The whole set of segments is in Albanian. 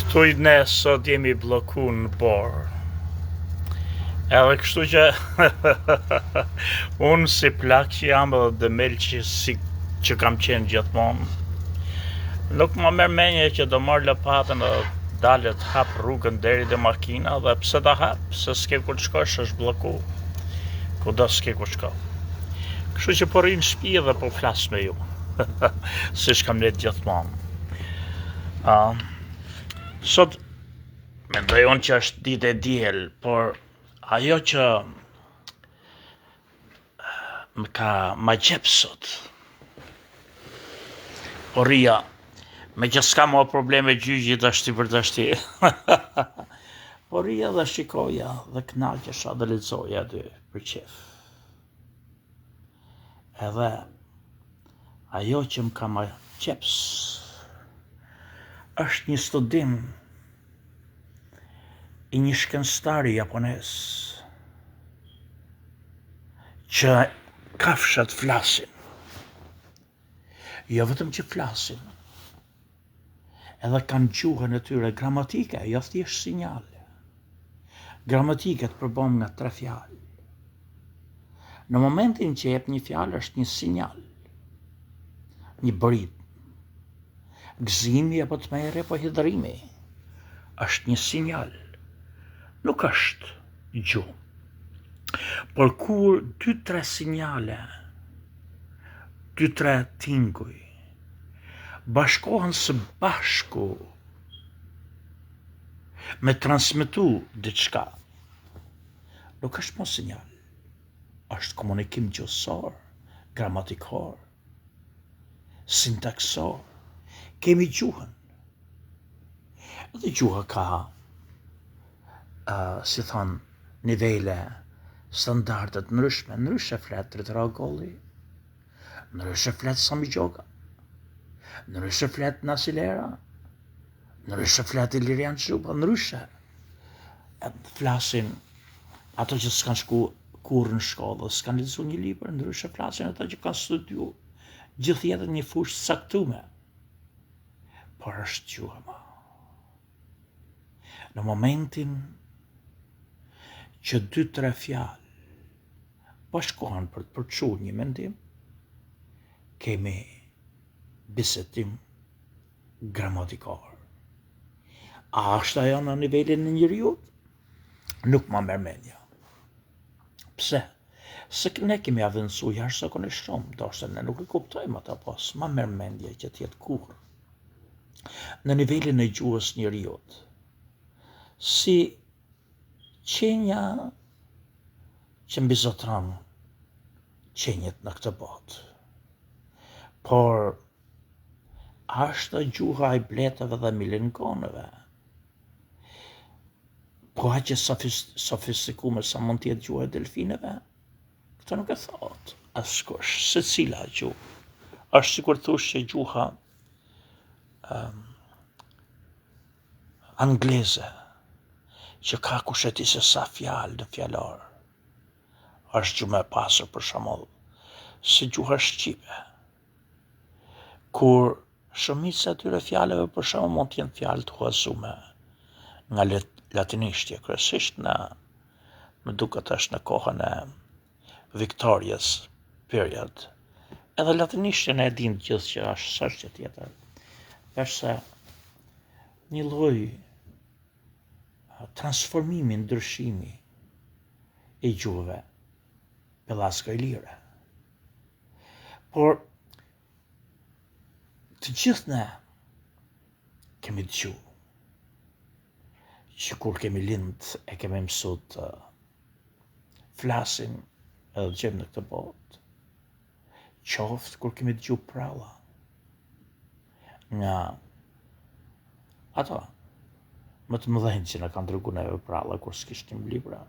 Thuj ne sot jemi bloku në borë. Edhe kështu që unë si plak që jam edhe dëmel që kam qenë gjithmonë, nuk më merr mendje që do marr lopatën dhe dalet hap rrugën deri te makina dhe pse ta hap, se s'ke ku të shkosh, është bloku. Kudo s'ke ku shko. Kështu që po rri në shtëpi dhe po flas me ju. Siç kam let gjithmonë. Sot mendoj unë që është ditë e diel, por ajo që ma qep sot, po rria, me që s'ka më probleme gjyqit ashti për të ashti, po rria dhe shikoja dhe knaqesha dhe lexoja aty për qef. Edhe ajo që më ka ma qeps është një studim i një shkencëtari japonez që kafshat flasin. Jo vetëm që flasin, edhe kanë gjuhën e tyre gramatike, jo thjesht sinjale. Gramatike të përbën nga 3 fjalë. Në momentin që jep një fjalë është një sinjal, një bërit. Gëzimi apo tmerrja apo hidhrimi është një sinjal. Nuk është gjuhë. Por kur 2-3 sinjale, 2-3 tinguj, bashkohen së bashku me transmetu diçka, nuk është më sinjal. Është komunikim gjuhësor, gramatikor, sintaksor. Kemi gjuhën. Dhe gjuha ka si thonë, nivele, standardet ndryshme. Ndryshe flet Tretëragolli, ndryshe flet Sami Gjoga, ndryshe flet Nasilera, ndryshe flet Ilirian Çupa, ndryshe. Flasin ato që s'kan shku kur në shkollë, s'kan lexuar një libër, ndryshe flasin ato që kanë studiu gjithë jetën një fushë saktume. Por është gjuha ma. Në momentin që 2-3 fjalë bashkohen për të përçuar një mendim, kemi bisedim gramatikor. A është ajo në nivelin e njeriut? Nuk ma merr mendja. Pse? Se ne kemi avancu jashtëzakonisht shumë, ndoshta ne nuk e kuptojmë atë, po s'ma merr mendje që të jetë kurrë. Në nivelin e gjuhës njeriut, si qenja që mbizotron qenjet në këtë botë. Por është gjuha e bletëve dhe milingonëve. Po aq e sofistikuar sa mund të jetë gjuha e delfinëve, këtë nuk e thot askush, secila gjuhë. Është sikur thush që gjuha angleze, që ka kusheti se sa fjalë në fjalor, është gjuhë më e pasur për shembull se gjuha shqipe. Kur shumica e tyre fjalëve për shembull mund të jenë fjalë të huazume nga latinishtja, kryesisht më duket është në kohën e Victoria's period. Edhe latinishtjen e din gjithë që është s'është tjetër. Është një lloj transformimi, ndryshimi i gjuhëve pellasko i lire. Por të gjithë ne kemi dëgju që kur kemi lind e kemi mësu të flasim edhe të gjem në këtë botë, qoftë kur kemi dëgju pralla nga ato më të mëdhenj që na kanë dërguar neve pralla kur s'kishtim libra.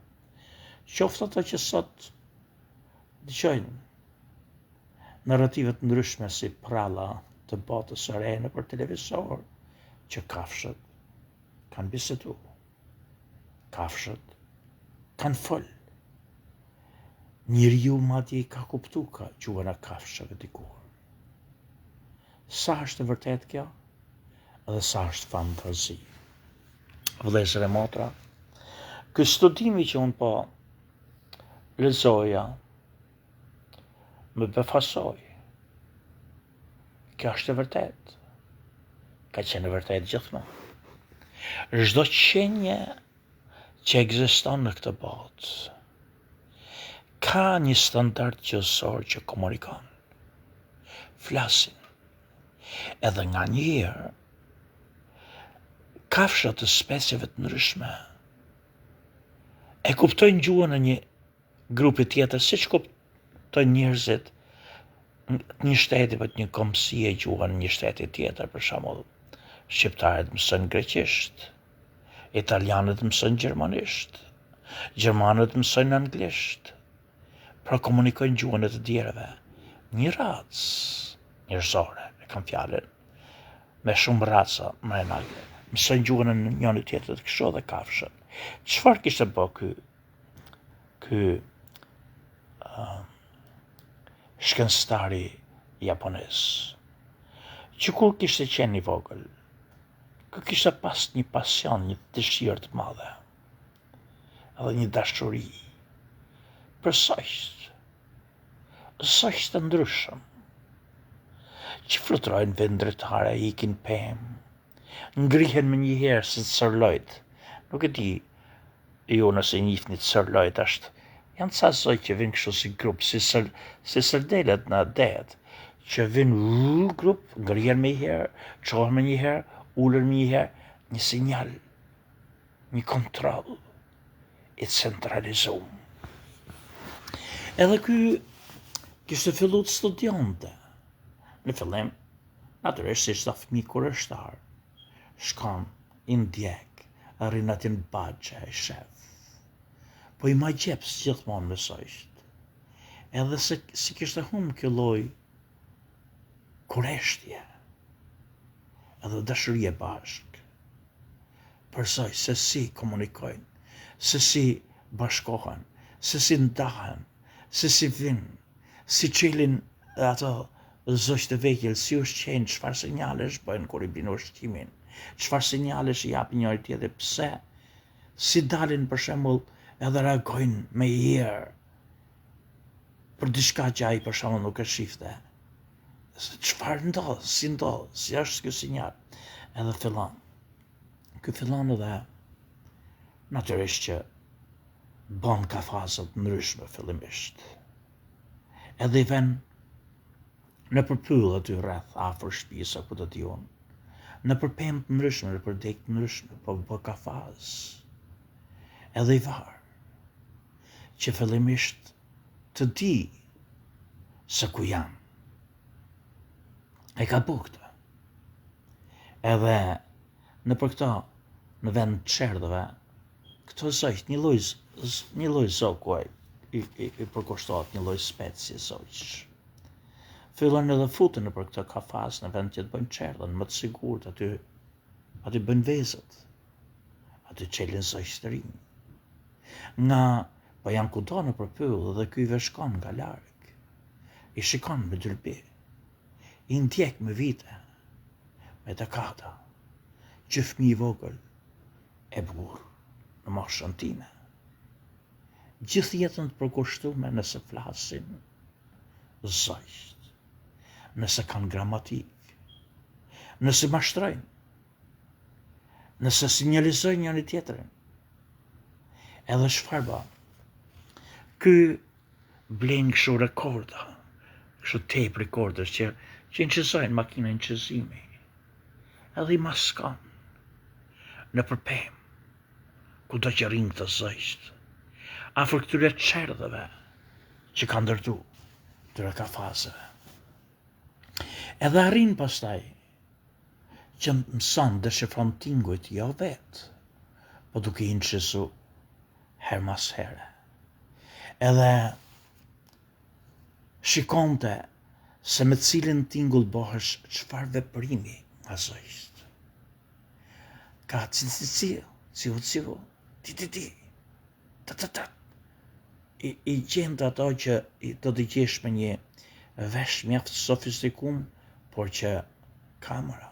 Qoftë ato që sot dëgjojnë narrative të ndryshme si pralla të botës së re nëpër televizor, që kafshët kanë bisedu, kafshët kanë fol. Njeriu madje i ka kuptu ka gjuhën e kafshëve dikur. Sa është e vërtet kjo? Edhe sa është fantazi. vëllezër e motra, ky studimi që unë po lexoja më befasoi. Kjo është e vërtet. Ka qenë e vërtet gjithmonë. Çdo qenie që ekziston në këtë botë ka një standard gjuhësor që komunikon. Flasin. Edhe nga njëherë kafsha të specieve të ndryshme e kuptojnë gjuhën e një grupi tjetër, siç kuptojnë njerëzit një shteti për një kombësi e gjuhën një shteti tjetër, për shembull, shqiptarët mësojnë greqisht, italianët mësojnë gjermanisht, gjermanët mësojnë anglisht, pra komunikojnë gjuhën e të tjerëve. Një racë njerëzore, e kam fjalën, me shumë raca më enale, mësojnë gjuhën e njëri tjetrit, kështu edhe kafshët. Çfarë kishte bë ky shkencëtari japonez, që kur kishte qenë i vogël, kë kishte pas një pasion, një dëshirë të madhe, edhe një dashuri për sajt të ndryshëm, që fluturojnë vend dretare, ikin pemë, ngrihen me njëherë si të sërlojt. Nuk e di ju nëse njihni të sërlojt, janë ca zoj që vinë kështu si grup, si sërdelet në det, që vinë grup, ngrihen me njëherë, çohen me njëherë, ulen me njëherë, një sinjal, një kontroll i centralizuar. Edhe ky kishte fillu të studionte. Në fillim, natyrisht si çdo fëmijë kurështar, shkon i ndjek, arrin aty në baxhe e shef. Po i ma gjeps gjithmonë me sojsht. Edhe si kishte humbë kjo lloj kureshtje, edhe dashurie bashk, përsoj se si komunikojnë, se si bashkohen, se si ndahen, se si vinë, si qelin ato zoq të vegjël, si ushqejnë, çfarë sinjalesh bëjnë kur i bin ushqimin, çfarë sinjalesh i japin njëri tjetrit, pse, si dalin për shembull edhe reagojnë me herë për diçka që ai për shembull nuk e shifte. Çfarë ndodh, si është ky sinjal? Edhe fillon edhe natyrisht që bën kafaza të ndryshme fillimisht. Edhe i vën në përpyll aty rreth afër shtëpisë ku do t'i unë. Në përpemë të ndryshme, në përdek të ndryshme, po bë kafaz. Edhe i varë që fillimisht të di se ku janë. E ka bu këtë. Edhe në për këto, në vend të çerdhëve, këto zojt, një lloj zokuaj i përkushtohet një lloj specie zoqsh. Fillon edhe futen në për këto kafaz në vend që të bëjnë çerdhën, më të sigurt, aty bëjnë vezët, aty çelin zoq të rinj. Nga po janë kudo në përpyll dhe ky veshkon nga larg, i shikon me dylbi, i ndjek me vite, me dekada, që fëmijë i vogël e burr në moshën time. Gjithë jetën të përkushtuar nëse flasin zoq, nëse kanë gramatik, nëse mashtrojnë, nëse sinjalizojnë njëri tjetrin. Edhe çfarë bën? Ky blen kështu rekorda, kështu tape recorders që inqizojnë makina inqizimi. Edhe i maskon në përpemë, ku do që rinjë të zojsht, afër këtyre çerdhëve që kanë ndërtu, këtyre kafazëve. Edhe arrin pastaj që mëson deshifron tingujt jo vetë, po duke i inqizu her mas here. Edhe shikonte se me cilin tingull bëhesh çfarë veprimi nga zojsht. Ka ciu, ti, ta. I gjend ato që do t'i gjesh me një vesh mjaft sofistikum, por që kamera,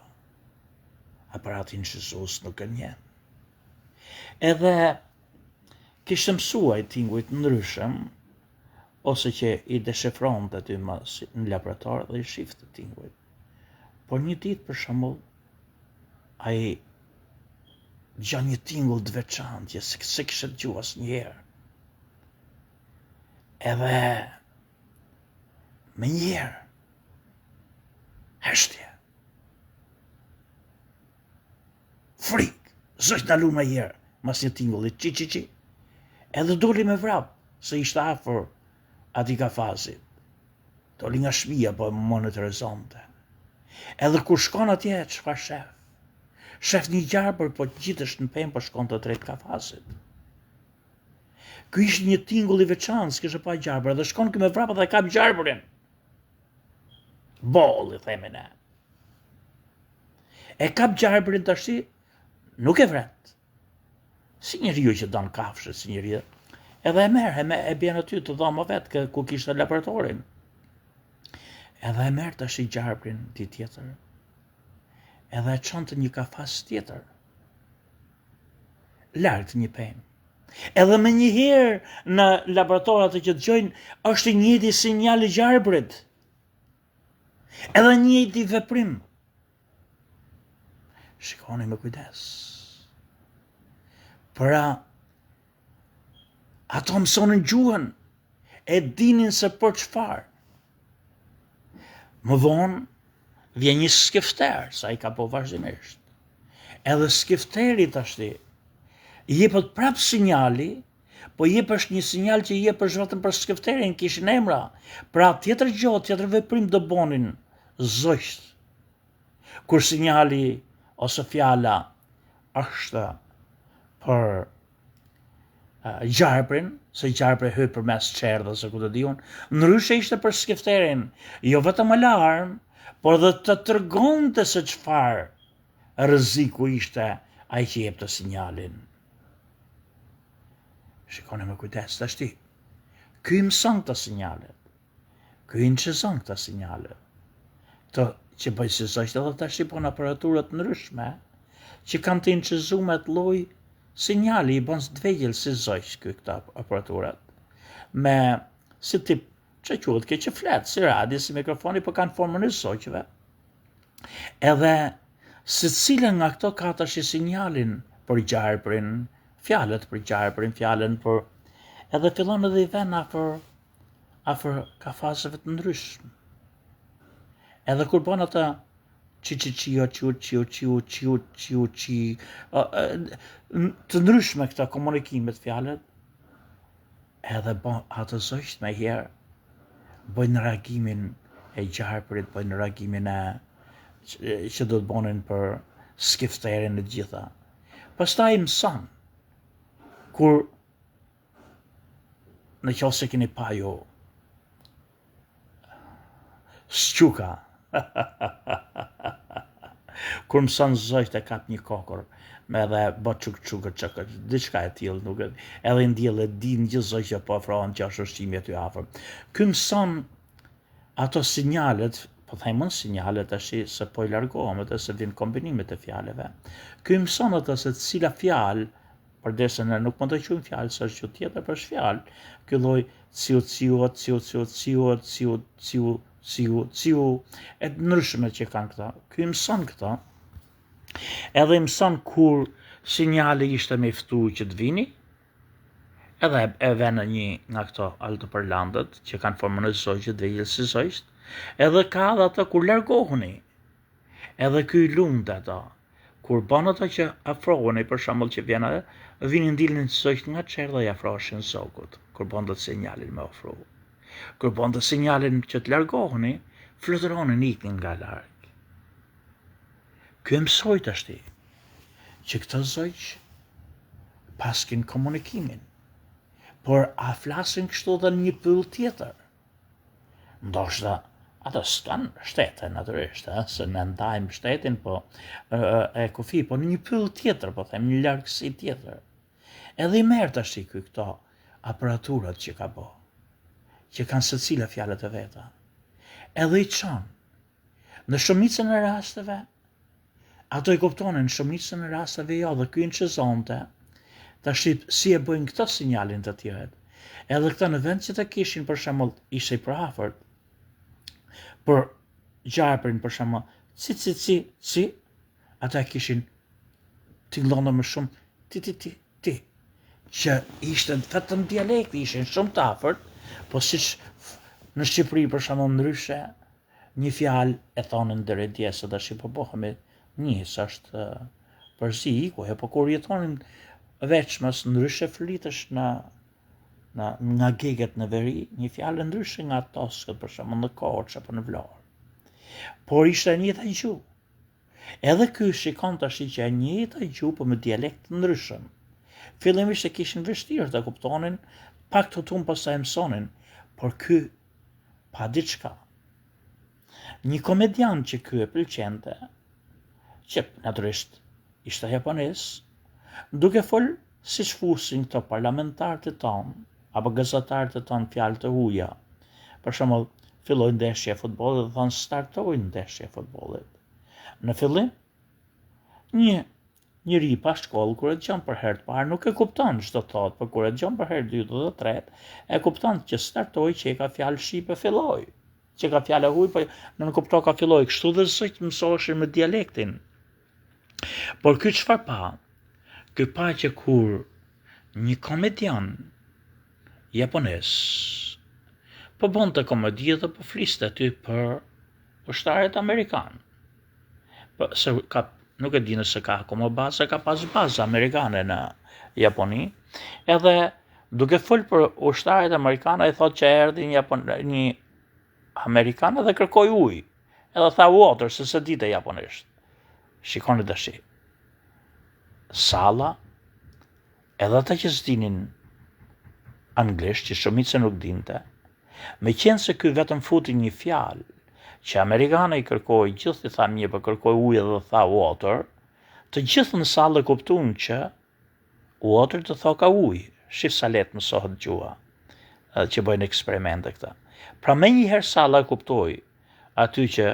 aparatin inqizues nuk e njen. Edhe kishtë mësua i tingujt ndryshëm, ose që i deshifron të ty në laborator dhe i shiftë të tingujt. Por një ditë për shembull, ai dëgjon një tingull të veçantë që se kishte dëgjuar asnjëherë. Edhe me njerë, heshtje, frikë, zështë në lu me njerë, mas një tingullit, qi, edhe doli me vrap, se ishte afër ati kafazit. Doli nga shtëpia, po monitorizonte. Edhe kur shkon atje, çfarë shef? Shef një gjarpër, po gjithësht në pemë, po shkon të drejt kafazit. Ky ishte një tingull i veçantë, s'kishte pa gjarpër, dhe shkon ky me vrapa dhe kap gjarpërin. Bolli, themi ne. E kap gjarpërin tash, nuk e vret. Si njeriu që don kafshë, si njeriu. Edhe e merr, e bjen aty të dhoma vetë, ku kishte laboratorin. Edhe e merr tash gjarpërin ditë tjetër. Edhe e çon të një kafaz tjetër. Lart një pemë. Edhe me njëherë në laboratorat që dëgjojnë, është i njëjti sinjal i gjarpërit. Edhe njëjti veprim. Shikoni me kujdes. Pra, ato mësonin gjuhën, e dinin se për çfarë. Më vonë, vjen një skifter, sa i ka po vazhdimisht. Edhe skifteri tashti, jepët prapë sinjali, po jepësh një sinjal që jepësh vetëm për skifterin, kishin emra. Pra tjetër gjotë, tjetër veprim do bonin zojsht. Kur sinjali ose fjala është për gjarprin, se gjarpri hyj përmes çerdhës se ku të diun, ndryshe ishte për skifterin, jo vetëm alarm, por dhe të tregonte se çfarë rreziku ishte ai që jepte sinjalin. Shikoni me kujdes tashti. Ky mëson këto sinjalet. Ky i nxezon këto sinjalet. Këto që bëjë si zojsht edhe tash po në aparaturët ndryshme, që kanë të nxezuar atë lloj sinjali, i bën të vegjël si zojsht këto aparaturët. Me si tip që quhet kjo që flet, si radio, si mikrofoni, po kanë formën e zogjve. Edhe secila nga këto ka tash sinjalin për gjarprin, fjalët për gjarprin, fjalën për edhe fillon edhe i vën afër kafazëve të ndryshme. Edhe kur bën ata të ndryshme këta komunikimet fjalët, edhe bën ato zojsht me herë, bëjnë reagimin e gjarpërit, bëjnë reagimin e që do të bonin për skifterin e gjitha. Pastaj mëson, kur në qoftë se keni pa ju squka, kur mëson zojt e kap një kokër, me edhe bë çuk, diçka e tillë, nuk e edhe ndjell e din gjithë zojt që po ofrohen që është ushqimi aty afër. Ky mëson ato sinjalet, po thajmën sinjalet tash se po i largohem edhe se vin kombinimet e fjalëve. Ky mëson ato se cila fjalë, përdesë ne nuk mund të quajmë fjalë, se është gjë tjetër për fjalë. Ky lloj ciu, e ndryshme që kanë këta. Ky mëson këta. Edhe i mëson kur sinjali ishte me ftu që të vini, edhe e vënë një nga këto altoparlantët që kanë formën e zojgjit dhe si zojsht, edhe ka dhe ata kur largohuni, edhe ky lumt ata, kur bën ata që afrohuni, për shembull që vinin dilnin zojgt nga çerdha i afroheshin zogut, kur bën të sinjalin me ofru. Kur bën të sinjalin që të largohuni, fluturonin ikin nga larg. Ky mësoi tashti që këto zojq paskin komunikimin, por a flasin kështu dhe një pyll tjetër. Ndoshta ata s'kan shtete natyrisht, se ne ndajmë shtetin, po e kufi, po në një pyll tjetër, po them, një largësi tjetër. Edhe i merr tash këto aparaturat që ka bë, që kanë secila fjalët e veta. Edhe i çon. Në shumicën e rasteve, ato i kuptonin, në shumicën e rasteve jo, dhe ky nxezonte, Tash si e bëjnë këta sinjalin të tjerët? Edhe këta në vend që të kishin për shembull ishte i përafërt për gjarprin për shembull, ci, ata kishin tingëllon më shumë ti, që ishte vetëm dialekti, ishin shumë të afërt, po siç në Shqipëri për shembull ndryshe, një fjalë e thonin deri dje se tash po bëhemi një, s'është përzi ikuj, po kur jetonin veçmës ndryshe flitesh nga geget në veri, një fjalë ndryshe nga toskët për shembull në Korçë apo në Vlorë. Por ishte e njëjta gjuhë. Edhe ky shikon tash që e njëjta gjuhë po me dialekt të ndryshëm. Fillimisht e kishin vështirë ta kuptonin, pak të tunë pastaj mësonin, por ky pa diçka. Një komedian që ky e pëlqente, që natyrisht ishte japonez, duke fol siç fusin këto parlamentarët e tonë, apo gazetarët e tonë fjalë të huaja. Për shembull, filloi ndeshja e futbollit dhe thonë startoi ndeshja e futbollit. Në fillim, një njëri pa shkollë kur e dëgjon për herë të parë nuk e kupton ç'do thotë, por kur e dëgjon për herë dytë dhe tretë, e kupton që startoi që ka fjalë shqipe filloi, që ka fjalë huaj, po nuk kupton ka filloi, kështu dhe zot mësoheshin me dialektin. Por ky çfarë pa? Ky pa që kur një komedian japonez po bonte komedi dhe po fliste aty për ushtarët amerikanë. Se nuk e di nëse ka akoma baza, ka pas baza amerikane në Japoni, edhe duke fol për ushtarët amerikanë, ai thotë që erdhi një amerikan dhe kërkoi ujë. Edhe tha water, se se dite japonisht. Shikoni tash. Salla, edhe ata që s'dinin anglisht, që shumica nuk dinte, me qenë se ky vetëm futi një fjalë, që amerikana i kërkoi, gjithë i thanë një, për kërkoi ujë dhe tha water, të gjithë në sallë kuptuan që water të thoka ujë. Shif sa lehtë mësohet gjuha, që bëjnë eksperimente këta. Pra me njëherë salla kuptoi aty që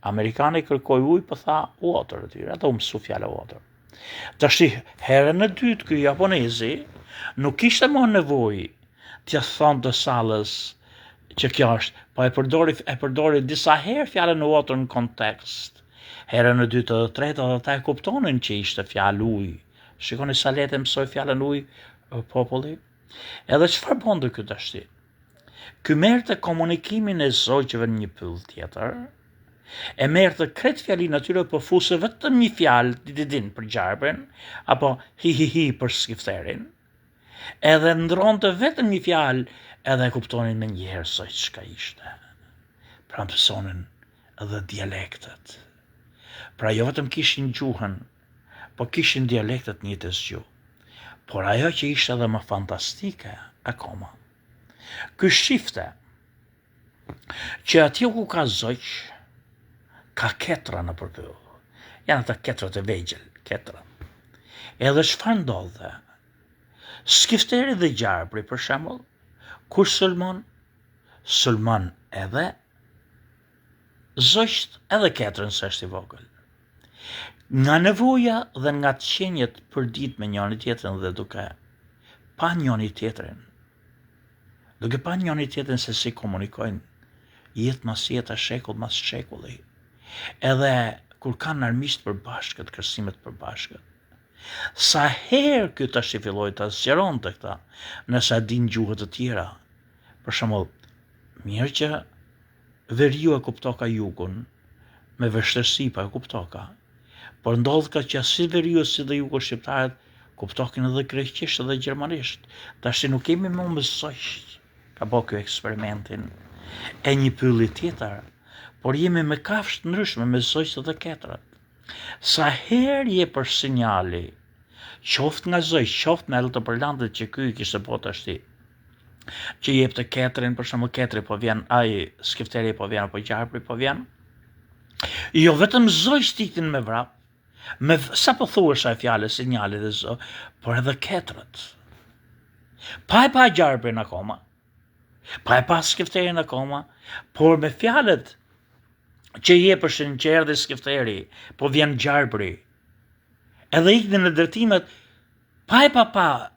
amerikana i kërkoi ujë, për tha water aty, ata u mësu fjala water. Tash herën e dytë ky japonezi nuk kishte më nevojë t'ia thonte sallës që kjo është, po e përdori disa herë fjalën water në kontekst. Herën e dytë dhe tretë edhe ata e kuptonin që ishte fjalë ujë. Shikoni sa lehtë mësoi fjalën ujë populli. Edhe çfarë bonte ky tash? Ky merrte komunikimin e zogjve në një pyll tjetër, e merrte kretë fjalinë atyre po fuse vetëm një fjalë didin për gjarprin, apo hi për skifterin, edhe ndronte vetëm një fjalë, edhe e kuptonin me njëherë sa çka ishte. Pra mësonin edhe dialektet. Pra jo vetëm kishin gjuhën, po kishin dialektet njëjtës gjuhë. Por ajo që ishte edhe më fantastike akoma, ky shifte që atje ku ka zogj, ka ketra në përpyll. Janë ata ketrat e vegjël, ketra. Edhe çfarë ndodhe? Skifteri dhe gjarpri, për shembull, kur sulmon edhe zogjt edhe ketrën se është i vogël. Nga nevoja dhe nga të qenjet për ditë me njëri tjetrin dhe duke pa njëri tjetrin, se si komunikojnë jetë mas jeta, shekull mas shekulli, edhe kur kanë armiqt përbashkët, kërsimet përbashkët, sa herë ky tash i filloi ta zgjeronte këta, nëse a din gjuhë të tjera. Për shembull, mirë që veriu e kuptoka jugun, me vështirësi pa e kuptoka, por ndodh ka që si veriu si dhe jugu shqiptarët kuptokin edhe greqisht edhe gjermanisht. Tash nuk kemi më mësoj, ka bo kjo eksperimentin, e një pylli tjetër, por jemi me kafshë të ndryshme, me zogjt dhe ketrat. Sa herë je për sinjali, qoftë nga zogjt, qoftë me të përlandet që ky kishte po tashti, që jep të ketrin, për shembull ketri po vjen, ai skifteri po vjen, apo gjarpri po vjen, jo vetëm zogjt titin me vrap, me sa po thuash ai fjalë, sinjali dhe zog, por edhe ketrat. Pa e pa gjarprin akoma, pa e pa skifterin akoma, por me fjalët që jepëshin që erdhi skifteri, po vjen gjarpri, edhe iknin në drejtimet Pa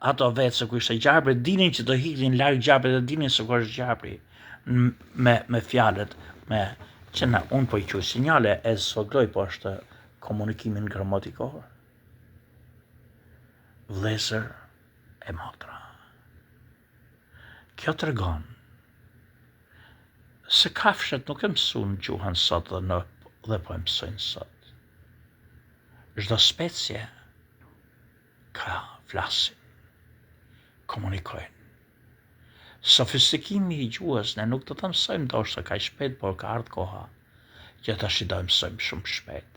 ato vetë se ku ishte gjarpri, dinin që do hiknin larg gjarprit dhe dinin se ku është gjarpri. Me fjalët, që unë po i quaj sinjale e sfogloj, po është komunikimin gramatikor. Vlezër e motra. Kjo tregon se kafshët nuk e mësuan gjuhën sot dhe po e mësojnë sot. Çdo specie ka flasin, komunikojnë. Sofistikimi i gjuhës ne nuk do të mësojmë ndoshta kaq shpejt, por ka ardhur koha që tash do të mësojmë shumë shpejt.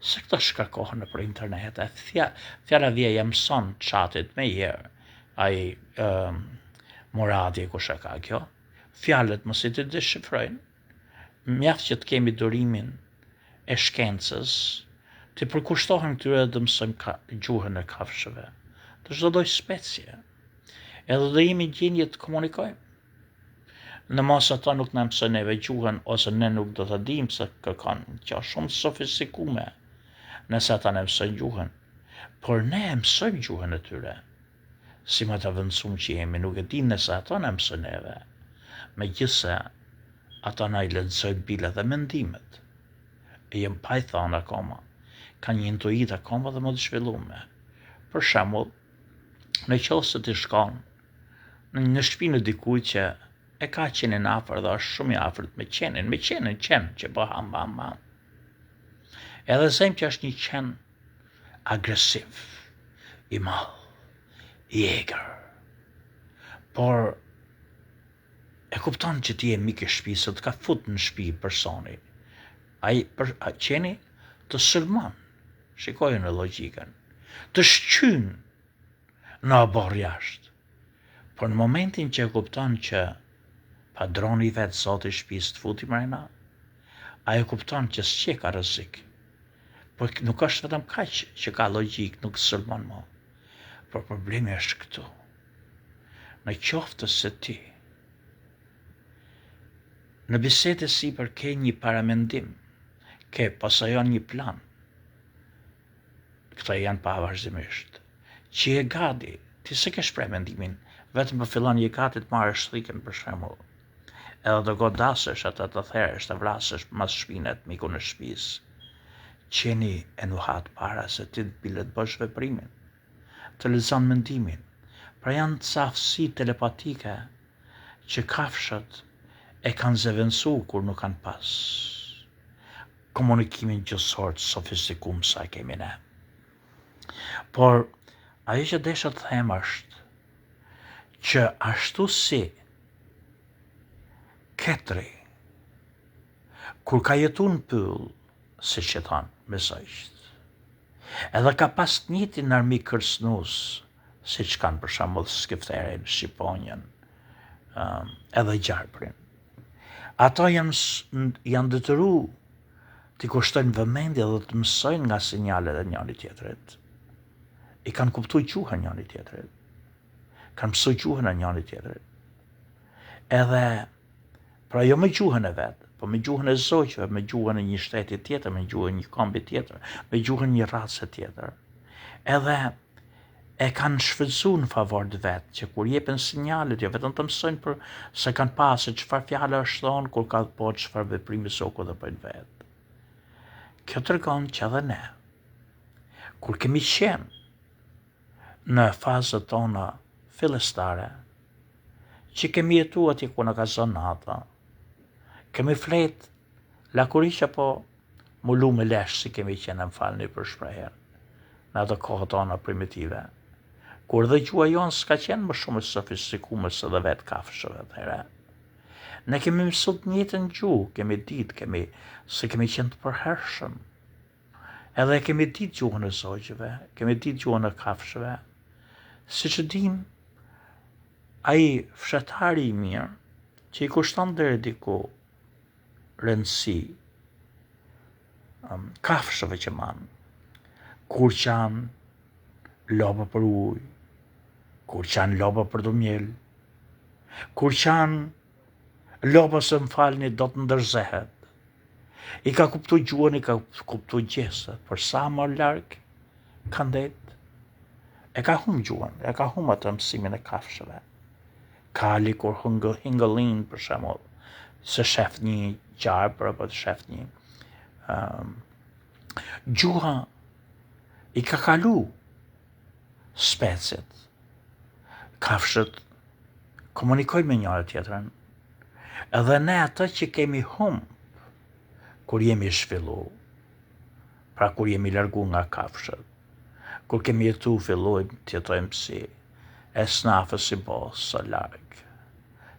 Se këto shkarkohen nëpër internet, fjala vjeja mëson chatit me herë, ai Moradi kush e ka kjo, fjalët mos i të deshifrojnë, mjaft që të kemi durimin e shkencës, të përkushtohen këtyre dhe mësojmë gjuhën e kafshëve, të çdo lloj specie, edhe dhe jemi gjendje të komunikojmë. Në mos ato nuk na mësojnë neve gjuhën, ose ne nuk do të dimë se kërkon që është shumë sofistikume, nëse ata ne mësojnë gjuhën, por ne e mësojmë gjuhën e tyre. Si më të vëndësum që jemi, nuk e dim nëse ato ne mësojnë neve. Megjithse ato na i lexojnë bilet dhe mendimet. E jem pa i thonë akoma, ka një intuit akoma dhe më të zhvillume. Për shembull, në qoftë se ti shkon në shtëpinë e dikujt që e ka qenin afër dhe është shumë i afërt me qenin që po ham. Edhe zem që është një qen agresiv, i madh, i egër. Por e kupton që ti je mik i shtëpisë, të ka fut në shtëpi personi. Ai qeni të sulmon, shikojë në logjikën, të shqyn në abor jashtë. Por në momentin që e kupton që padroni vetë zoti i shtëpisë të futi mrena, ai e kupton që s'qe ka rrezik. Por nuk është vetëm kaq që ka logjik, nuk sulmon më. Por problemi është këtu. Në qoftë se ti në bisedë sipër ke një paramendim, ke posajon një plan, këto janë pavarësimisht, që je gati, ti se ke shpreh mendimin, vetëm për fillon je gati të marrësh thikën për shembull, edhe të godasesh atë të therësh, të vrasësh mas shpinet miku në shtëpisë, qeni e nuhat para se ti të bile të bësh veprimin, të lexon mendimin. Pra janë ca aftësi telepatike që kafshët e kanë zëvendësu kur nuk kanë pas komunikimin gjësor të sofistikuar sa kemi ne. Por ajo që desha të them është që ashtu si ketri kur ka jetu në pyll, si që thanë me zojsht, edhe ka pas të njëjtin armik kërcënues, si që kanë për shembull skifterin, shqiponjen, edhe gjarprin. Ato janë detyru t'i kushtojnë vëmendje dhe të mësojnë nga sinjalet e njëri tjetrit. I kanë kuptuar gjuhën njëri tjetrit. Kanë mësuar gjuhën e njëri tjetrit. Edhe, pra jo me gjuhën e vetë, po me gjuhën e zogjve, me gjuhën e një shteti tjetër, me gjuhën e një kombi tjetër, me gjuhën e një race tjetër. Edhe e kanë shfrytzu në favor të vetë, që kur jepen sinjalet, jo vetëm të mësojnë për se kanë pasë çfarë fjala është thonë, kur ka po çfarë veprimi soku dhe bëjnë vetë. Kjo tregon që edhe ne, kur kemi qenë në fazët tona fillestare, që kemi jetu atje ku në ka zonë nata, kemi flet lakurisha po mullu me lesh si kemi qenë, më falni për shprehjen, në ato kohët tona primitive, kur dhe gjua jonë s'ka qenë më shumë sofistikume se dhe vetë kafshëve të here. Ne kemi mësut njëtën gjuhë, kemi ditë, se kemi qenë të përhershëm. Edhe kemi ditë gjuhën e zogjëve, kemi ditë gjuhën e kafshëve. Si që dim, ai fshatari i mirë, që i kushton deri diku rëndësi kafshëve që manë, kur qanë loba për ujë, kur qanë loba për dumjel, kur qanë loba se më falni do të ndërzehet. I ka kuptu gjuhën, i ka kuptu gjesët, për sa më largë kanë det, e ka humbë gjuhën, e ka humbë atë mësimin e kafshëve. Kali kur hingëllin, për shembull, se shef një gjarpër apo të shef një gjuha i ka kalu specit. Kafshët komunikojnë me njëra tjetrën, edhe ne atë që kemi humbë kur jemi zhvillu, pra kur jemi largu nga kafshët, kur kemi jetu fillojmë të jetojmë si e snafës si bosë së largë.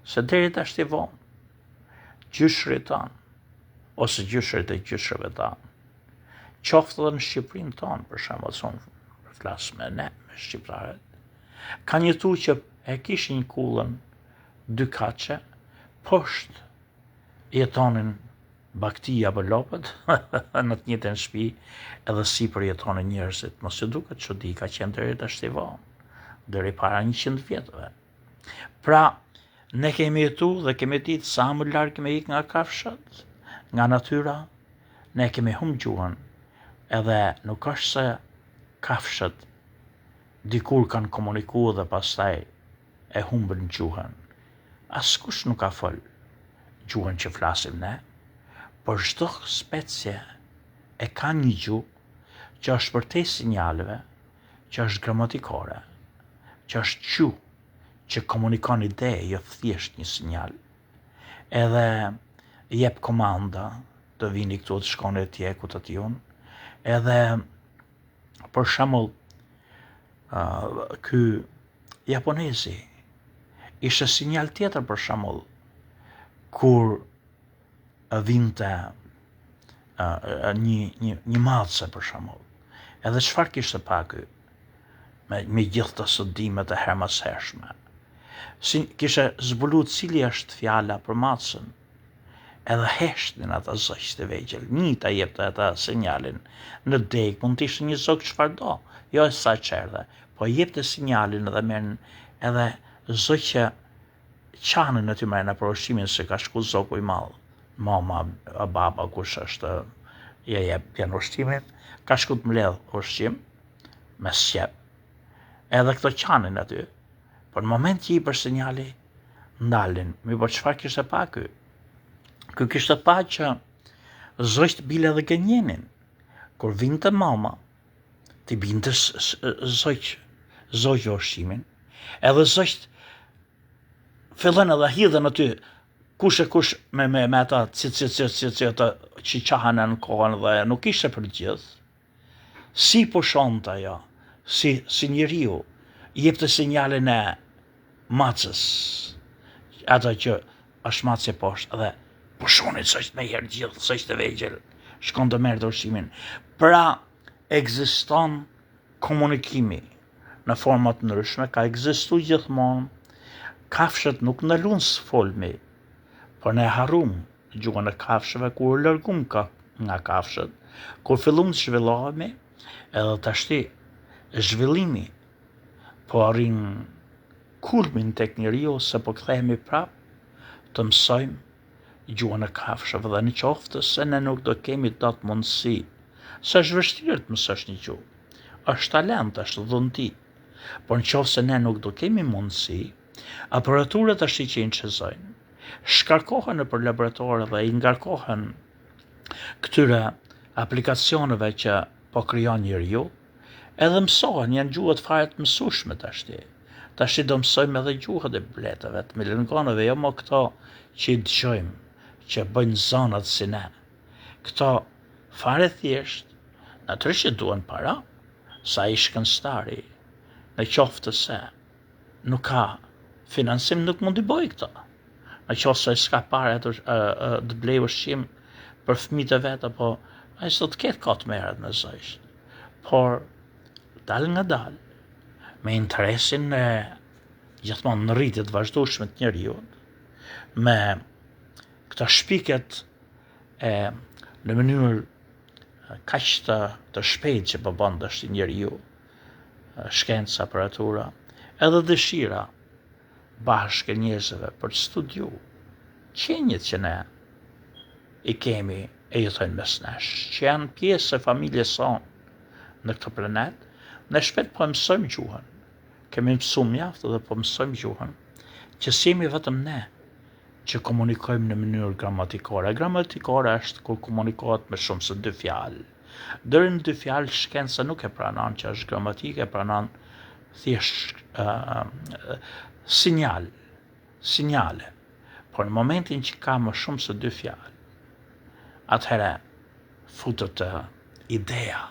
Se deri tash t'i vonë, gjyshrit tanë, ose gjyshrit e gjyshrëve tanë, qoftë edhe në Shqipërinë tonë, për shembull, unë flas me ne, me shqiptarët, kanë jetu që e kishin kullën 2 kaçe, poshtë jetonin baktia apo lopët në të njëjtën shtëpi, edhe sipër jetonin njerëzit. Mos ju duket çudi, ka qenë deri tash t'i vonë, deri para 100 vjetëve. Pra, ne kemi jetu dhe kemi ditë sa më larg kemi ikë nga kafshët, nga natyra, ne kemi humbë gjuhën, edhe nuk është se kafshët dikur kanë komunikuar dhe pastaj e humbën gjuhën. Askush nuk ka fol gjuhën që flasim ne, por çdo specie e ka një gjuhë që është përtej sinjaleve, që është gramatikore, që është gjuhë që komunikon ide, jo thjesht një sinjal. Edhe jep komanda, të vini këtu të shkoni atje ku të tjun, edhe për shembull ky japonezi ishte sinjal tjetër për shembull kur vinte një mace për shembull. Edhe çfarë kishte pa ky? Me gjithë të sodimet e hershme. Kishte zbulu cili është fjala për macën, edhe heshtin ata zogjt e vegjël. Njëta jepte ata sinjalin. Në deg mund të ishte një zog çfarë do, jo e sa çerdhe, po jepte sinjalin edhe merren edhe zog që qanin aty merren për ushqimin se ka shku zogu i madh. Mama, baba, kush është, ja jep pjan ushqimin, ka shku të mbledh ushqim me sjep. Edhe këto qanin aty. Por në moment që i për sinjali, ndalin. Mi po çfarë kishte pa ky? Ky kishte pa që zogjt bile dhe gënjenin. Kur vinte mama, ti binte zogj ushqimin, edhe zogjt fillon edhe hidhen aty, kush e kush me ata ata që qahen në kohën dhe nuk ishte për gjithë. Si pushonte ajo, si njeriu, jepte sinjalin e macës, ata që është macë e poshtë, dhe pushonit zogjt me herë gjithë, zogjt e vegjël, shkon të merrte ushqimin. Pra, ekziston komunikimi në forma të ndryshme, ka ekzistu gjithmonë. Kafshët nuk në lunë së folmi, por ne harrum gjuhën e kafshëve kur largum nga kafshët, kur fillum të zhvillohemi, edhe tashti zhvillimi po arrin kulmin tek njeriu se po kthehemi prap të mësojmë gjuhën e kafshëve, dhe në qoftë se ne nuk do kemi dot mundësi, se është vështirë të mësosh një gjuhë, është talent, është dhunti, por në qoftë se ne nuk do kemi mundësi, aparaturët ashtu që i nxezojnë, shkarkohen nëpër laboratorë dhe i ngarkohen këtyre aplikacioneve që po krijon njeriu, edhe mësohen, janë gjuhët fare të mësueshme tashti. Tashti do mësojmë edhe gjuhët e bletëve, të milengonëve, jo mo këto që i dëgjojmë, që bëjnë zonat si ne. Këto fare thjesht, natyrisht që duhen para, sa i shkënstari, në qoftë se nuk ka financim, nuk mund të bëj këto. Në qoftë se s'ka parë të blej ushqim për fëmijët e vet, apo ai sot ketë ka të merret me zogjt. Por dal nga dal, me interesin e gjithmonë në rritje të vazhdueshme të njeriu, me këto shpiket në mënyrë kaq të shpejtë që po bën tash njeriu, shkenca, aparatura, edhe dëshira bashkë njerëzve për të studiu qenjet që ne i kemi e jetojnë mes nesh, që janë pjesë e familjes sonë në këtë planet, Ne shpet po mësojmë gjuhën. Kemi mësu mjaftë dhe po mësojmë gjuhën, që s'jemi vetëm ne që komunikojmë në mënyrë gramatikore. Gramatikore është kur komunikohet me shumë se 2 fjalë. Deri në 2 fjalë shkenca nuk e pranon që është gramatike, e pranon thjesht sinjale. Por në momentin që ka më shumë se 2 fjalë, atëherë futet ideja,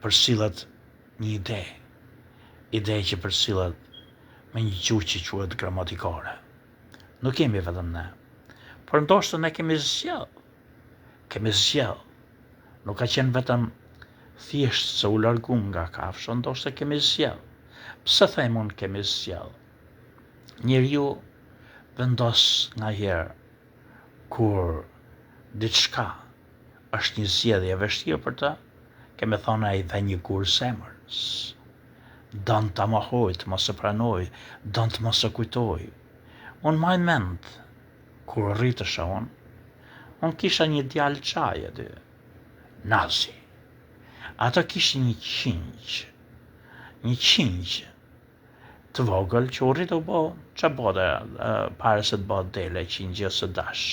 përsillet një ide që përsillet me një gjuhë që quhet gramatikore. Nuk kemi vetëm ne, por ndoshta ne kemi zgjell. Nuk ka qenë vetëm thjesht se u largum nga kafsha, ndoshta kemi zgjell. Pse them unë kemi zgjell? Njeriu vendos ngaherë kur diçka është një zgjedhje e vështirë për të, kemi thonë ai dhe një gur zemrës. Don ta mohoj, të mos e pranoj, don të mos e kujtoj. Unë maj mend, kur rritësha unë kisha një djalë çaj aty, Nazi. Ato kishin një qingj të vogël që u rritë u bo, që bote pare se të bo dele qingjë ose dash.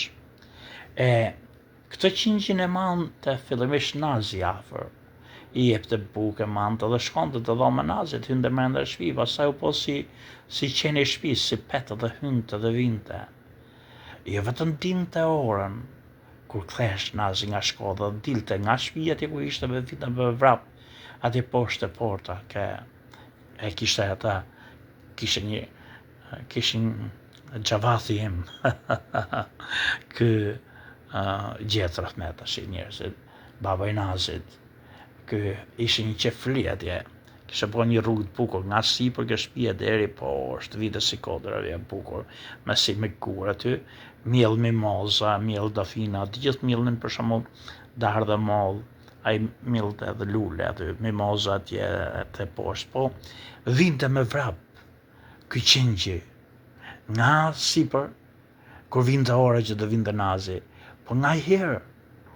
Këtë qingjin e manë të fillimisht Nazi afer, i jepte bukë, mante dhe shkonte të dhomë Nazit, hynte brenda shtëpi, pastaj u po si qeni shtëpisë, si petë dhe hynte dhe vinte. Jo vetëm dinte orën, kur kthesh Nazi nga shkolla, dilte nga shtëpia atje ku ishte me vite me vrap, atje poshtë e porta, e kishte ata, kishin gjavathi im, kë gjetrat me tash njerëzit, baba i Nazit, kë ishte një qefli atje, kishe po një rrugë të bukur, nga sipër ke shtëpia deri poshtë, vite si kodra atje bukur, me si me kur aty, miell mimoza, miell dafina, të gjithë mielnin për shembull dardha moll, ai miellte edhe lule aty, mimoza atje te poshtë, po vinte me vrap ky qingji nga sipër, kur vinte ora që do vinte Nazi, po nga herë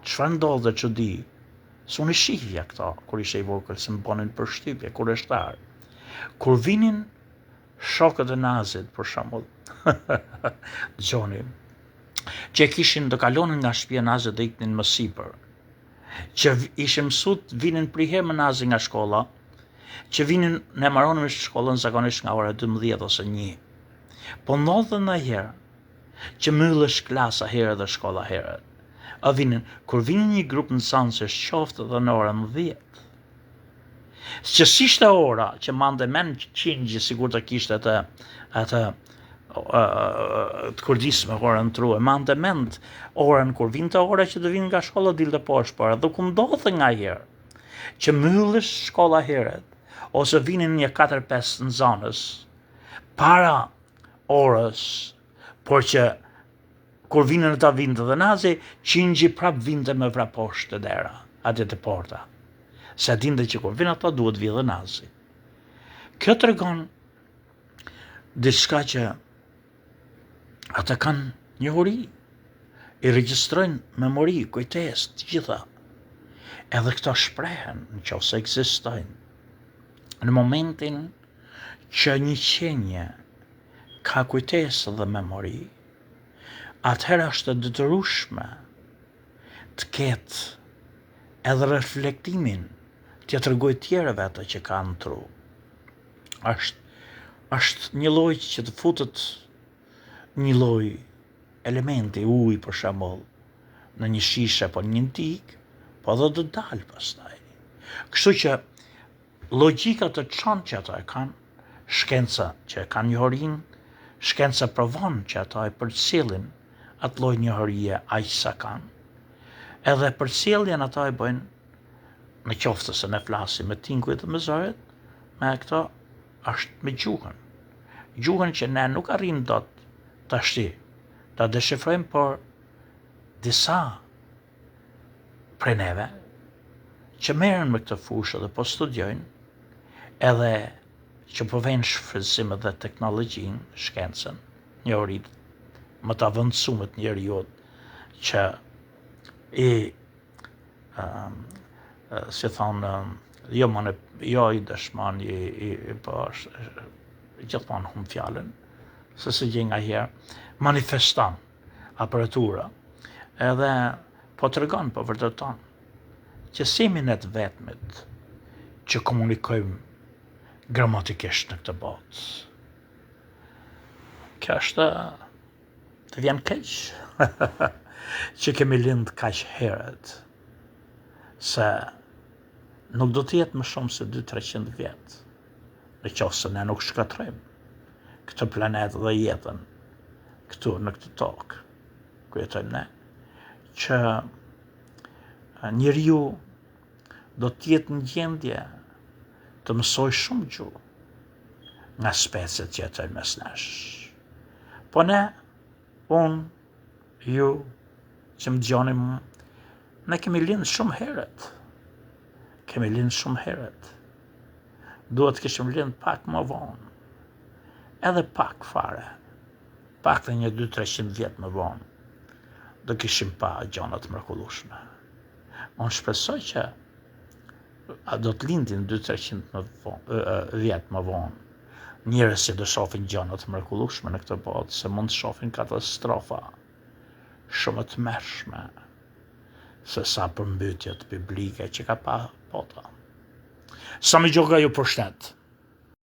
çfarë ndodhte çudi, s'unë i shihja këta, kur ishe i vogël, se më bonin përshtypje, kur eshtar. Kur vinin shokët e Nazit, për shembull, dëgjoni, që kishin të kalonin nga shtëpia e Nazit dhe iknin më sipër, që ishin mësut vinin priher me Nazi nga shkolla, që vinin ne mbaronim shkollën zakonisht nga ora 12 ose 1. Po ndodhte ndonjëherë që mbyllesh klasa herë dhe shkolla herë. Kur vinin një grup nxënësh qoftë edhe në orën 10. Që s'ishte ora që mande men qingji sigur të kishte atë të kurdisme orën true, mande mend orën kur vinte ora që të vinë nga shkolla dilte poshtë, por edhe ku ndodhte nga herë që mbyllesh shkolla herët, ose vinin një 4-5 nxënës para orës, por që kur vinin ata vinte dhe Nazi, qingji prap vinte me vrap poshtë të dera, atje te porta. Se dinte që kur vin ata duhet vi dhe Nazi. Kjo tregon diçka që ata kanë njohuri, i regjistrojnë memori, kujtesë, të gjitha. Edhe këto shprehen nëse ekzistojnë. Në momentin që një qenie ka kujtesë dhe memori, atëherë është e detyrueshme të ketë edhe reflektimin t'ia tregojë tjerëve ata që kanë tru. Është një lloj që të futet një lloj elementi, ujë për shembull, në një shishe po një ndik, po edhe do dalë pastaj. Kështu që logjika të çon që ata e kanë, shkenca që e kanë njohurinë, shkenca provon që ata e përcjellin atë lloj njohurie aq sa kanë. Edhe përcjelljen ata e bëjnë në qoftë se ne flasim me tinguj dhe me zëret, me këto është me gjuhën. Gjuhën që ne nuk arrim dot tashti ta deshifrojmë, por disa prej neve që merren me këtë fushë dhe po studiojnë, edhe që po vënë shfrytëzimet dhe teknologjinë, shkencën, njohuritë më të avëndësuar të njeriut që si thonë Jo i dëshman, po gjithmonë hum fjallën, se se gjë nga herë, manifeston aparatura, edhe po të regon, po vërteton, që semi ne të vetmit që komunikojmë gramatikisht në këtë botë. Kjo është të vjen keq që kemi lind kaq herët, se nuk do të jetë më shumë se 200-300 vjet, në qoftë se ne nuk shkatrojmë këtë planet dhe jetën këtu në këtë tokë ku jetojmë ne, që njeriu do të jetë në gjendje të mësoj shumë gjuhë nga speciet që jetojnë mes nesh. Po ne, unë, ju, që më dëgjoni mua, ne kemi lind shumë herët. Kemi lind shumë herët. Duhet kishim lind pak më vonë. Edhe pak fare. Pak të një 200-300 vjet më vonë. Do kishim pa gjona të mrekullueshme. Unë shpresoj që do të lindin 200-300 vjet më vonë. Njerëz që do shohin gjona të mrekullueshme në këtë botë, se mund të shohin katastrofa shumë të mërshme, se sa përmbytjet biblike që ka pa bota. Sa më gjoga ju përshtet.